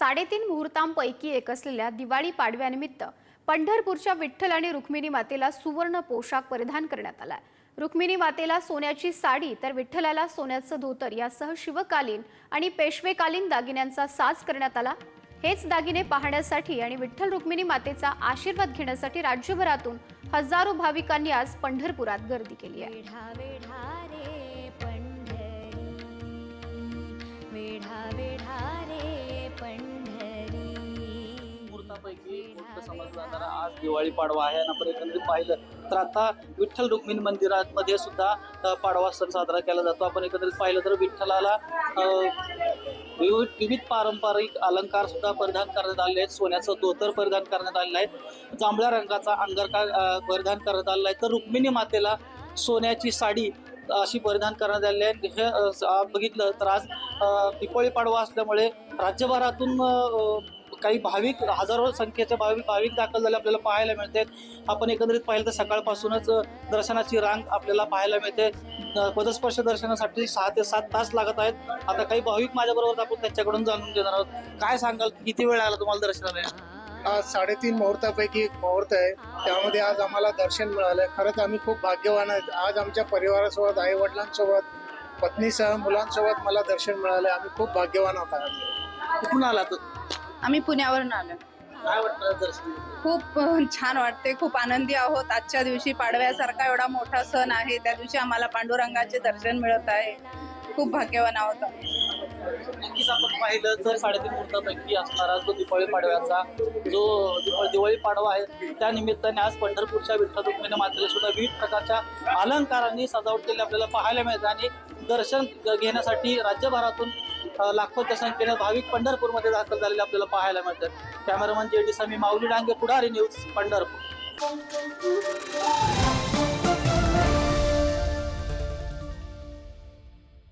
3.5 मुहूर्तांपैकी एक असलेल्या दिवाळी पाडव्यानिमित्त पंढरपूरच्या विठ्ठल आणि रुक्मिणी मातेला सुवर्ण पोशाख परिधान करण्यात आला। रुक्मिणी मातेला सोन्याची साडी तर विठ्ठलाला सोन्याचं धोतर यासह शिवकालीन आणि पेशवेकालीन दागिन्यांचा साज करण्यात आला। हेच दागिने पाहण्यासाठी आणि विठ्ठल रुक्मिणी मातेचा आशीर्वाद घेण्यासाठी राज्यभरातून हजारो भाविकांनी आज पंढरपुरात गर्दी केली आहे। आज दिवाळी पाडवा आहे आणि आपण एकंदरीत पाहिलं तर आता विठ्ठल रुक्मिणी मंदिरामध्ये सुद्धा पाडवा सण साजरा केला जातो। आपण एकंदरीत पाहिलं तर विठ्ठलाला विविध पारंपरिक अलंकार सुद्धा परिधान करण्यात आले आहेत। सोन्याचं धोतर परिधान करण्यात आलेलं आहे, जांभळ्या रंगाचा अंगरखा परिधान करण्यात आलेला आहे, तर रुक्मिणी मातेला सोन्याची साडी अशी परिधान करण्यात आलेली आहे। हे बघितलं तर आज दिवाळी पाडवा असल्यामुळे राज्यभरातून काही भाविक हजारो संख्येचे भाविक दाखल झाले आपल्याला पाहायला मिळते। आपण एकंदरीत पाहिलं तर सकाळपासूनच दर्शनाची रांग आपल्याला पाहायला मिळते। पदस्पर्श दर्शनासाठी 6 ते 7 तास लागत आहेत। आता काही भाविक माझ्याबरोबर आपण त्यांच्याकडून जाणून घेणार आहोत। काय सांगाल, किती वेळ लागला तुम्हाला दर्शनाला? आज 3.5 मुहूर्तापैकी एक मुहूर्त आहे, त्यामध्ये आज आम्हाला दर्शन मिळालं। खरंच आम्ही खूप भाग्यवान आहेत। आज आमच्या परिवारासोबत, आई वडिलांसोबत, पत्नीसह, मुलांसोबत मला दर्शन मिळालं। आम्ही खूप भाग्यवान आहोत। कुठून आलात? आम्ही पुण्यावरून आलो। काय वाटतं दर्शन? खूप छान वाटते, खूप आनंदी आहोत। आजच्या दिवशी पाडव्यासारखा एवढा मोठा सण आहे, त्या दिवशी आम्हाला पांडुरंगाचे दर्शन मिळत आहे। खूप भाग्यवान आहोत आम्ही। नक्कीच आपण पाहिलं तर 3.5 मुहूर्तापैकी असणारा जो दिवाळी पाडव्याचा जो दिवाळी पाडवा आहे, त्या निमित्ताने आज पंढरपूरच्या विठ्ठल रुक्मिणी मातेला सुद्धा विविध प्रकारच्या अलंकारांनी सजावट केली आपल्याला पाहायला मिळते आणि दर्शन घेण्यासाठी राज्यभरातून लाखोच्या संख्येने भाविक पंढरपूरमध्ये दाखल झालेले आपल्याला पाहायला मिळतात। कॅमेरामन JD समी, माऊली डांगे, पुढारी न्यूज, पंढरपूर।